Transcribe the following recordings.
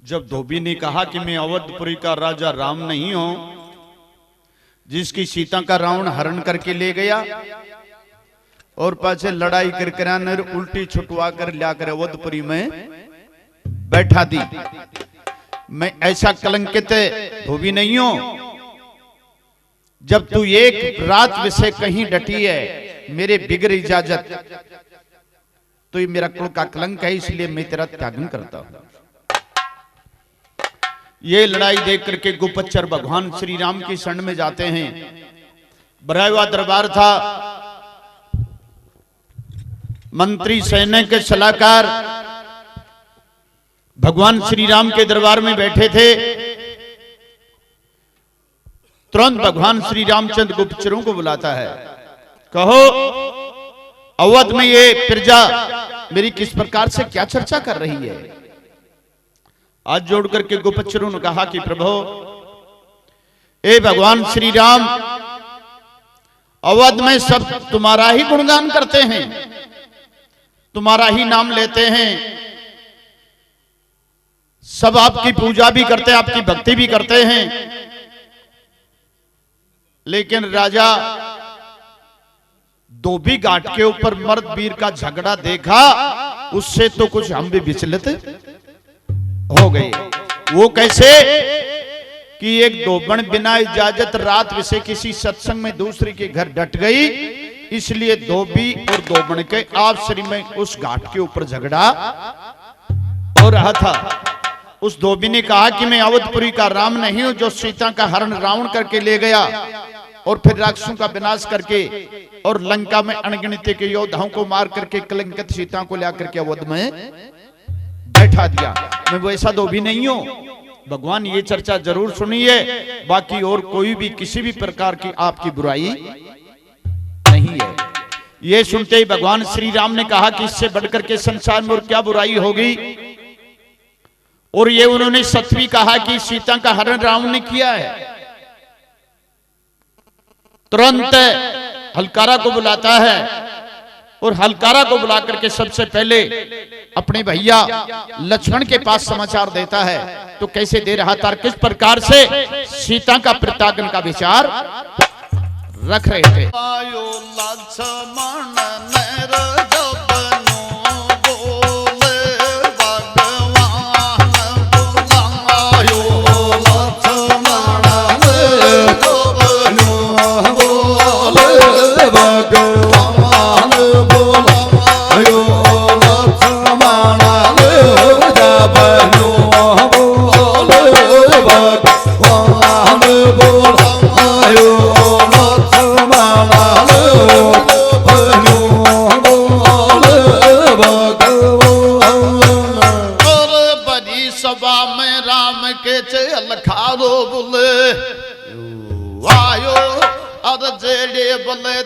जब धोबी ने कहा कि मैं अवधपुरी का राजा राम नहीं हूं, जिसकी सीता का रावण हरण करके ले गया और पाछे लड़ाई कर उल्टी छुटवा कर लाकर अवधपुरी में बैठा दी, मैं ऐसा कलंकित धोबी नहीं हूं। जब तू एक रात विषय कहीं डटी है मेरे बिगर इजाजत, तो ये मेरा कुल का कलंक है, इसलिए मैं तेरा त्यागन करता हूं। ये लड़ाई देख करके गुप्तचर भगवान श्री राम की शरण में जाते हैं। भरा हुआ दरबार था, मंत्री सैनिक के सलाहकार भगवान श्री राम के दरबार में बैठे थे। तुरंत भगवान श्री रामचंद्र गुप्तचरों को बुलाता है, कहो अवध में ये प्रजा मेरी किस प्रकार से क्या चर्चा कर रही है। हाथ जोड़ करके गुप्तचरों ने कहा कि प्रभु, ए भगवान श्री राम, अवध में सब तुम्हारा ही गुणगान करते हैं, तुम्हारा ही नाम लेते हैं, सब आपकी पूजा भी करते हैं, आपकी भक्ति भी करते हैं, लेकिन राजा धोबी घाट के ऊपर मर्द वीर का झगड़ा देखा, उससे तो कुछ हम भी विचलित हो गए। वो कैसे कि एक धोबन बिना इजाजत रात विषय किसी सत्संग में दूसरे के घर डट गई, इसलिए धोबी और धोबन के आपसी में उस घाट के ऊपर झगड़ा हो रहा था। उस धोबी ने कहा कि मैं अवधपुरी का राम नहीं हूं, जो सीता का हरण रावण करके ले गया और फिर राक्षसों का विनाश करके और लंका में अनगिनत के योद्धाओं को मार करके कलंकित सीता को ला करके अवध में बैठा दिया। मैं वैसा धोबी नहीं हूं। भगवान ये चर्चा जरूर सुनिए, बाकी और कोई भी किसी भी प्रकार की आपकी बुराई नहीं है। ये सुनते ही भगवान श्री राम ने कहा कि इससे बढ़कर के संसार में और क्या बुराई होगी। और ये उन्होंने सच भी कहा कि सीता का हरण रावण ने किया है। तुरंत हलकारा को बुलाता है और हलकारा को बुला करके सबसे पहले अपने भैया लक्ष्मण के पास समाचार देता है। तो कैसे दे रहा था, किस प्रकार से सीता का प्रत्यागन का विचार रख रहे थे।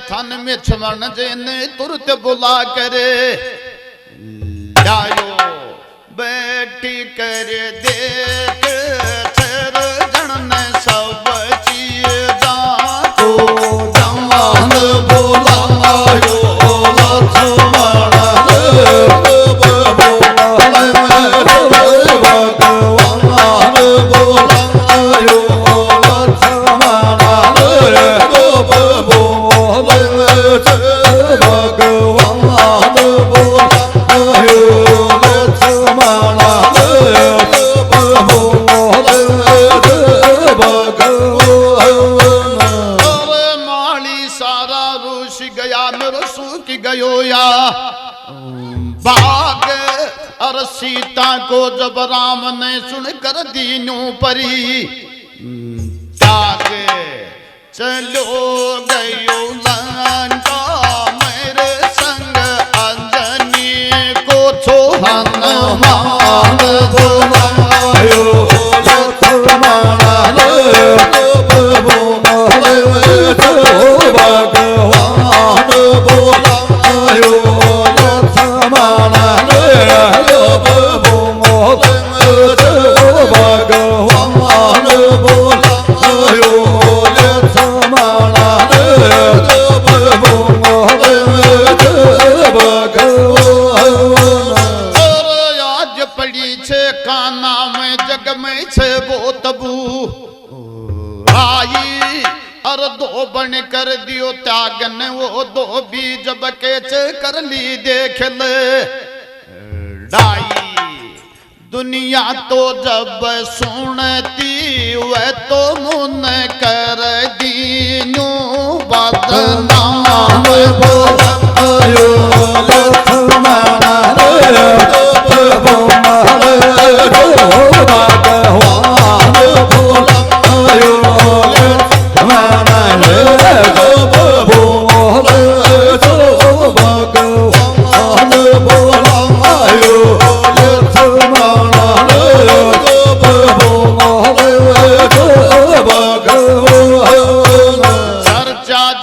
थन में छमन जेने तुरत बुला करे लायो बैठी कर देख चर जन सब चीजा को जमान बुलायो सीता को जब राम ने सुनकर दीनों परी त्याग चलो गयो लंका मेरे संग अंजनी को छो हनुमान बुलायो लक्ष्मण भगवान बुलायो आज पड़ी छे नाम जग में छे वो तबू आई और दो बन कर दियो त्यागन वो दो भी जब के कर ली देख ले डाई दुनिया तो जब सुनती वह तो मुन कर दीनू बदनाम बोलायो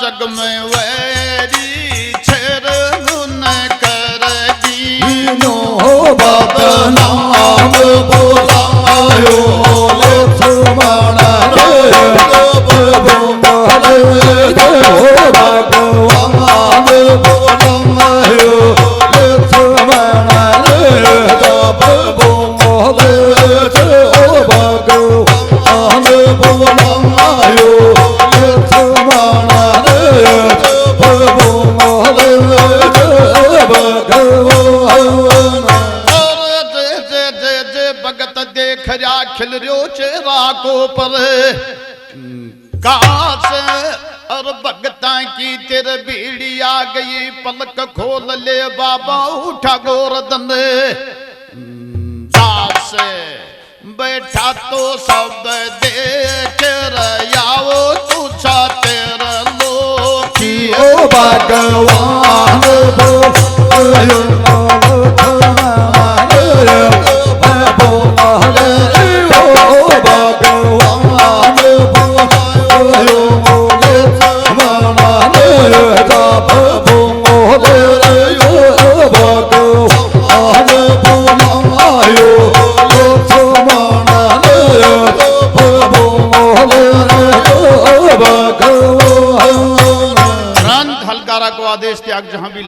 जग में वैरी छेर मुन कर दीनो बदनाम बोलायो लक्ष्मण रे भगवान बोलायो लक्ष्मण रे भगवान बोलायो भगत देख रहा खिल रो चेहरा को पर काश और भगता की तेरे बीड़ी आ गई पलक खोल ले बाबा उठा गोरदन दास बैठा तो सब देख रहा तुझा तेरा लोकी ओ भगवान बोलायो को आदेश त्याग जहां भी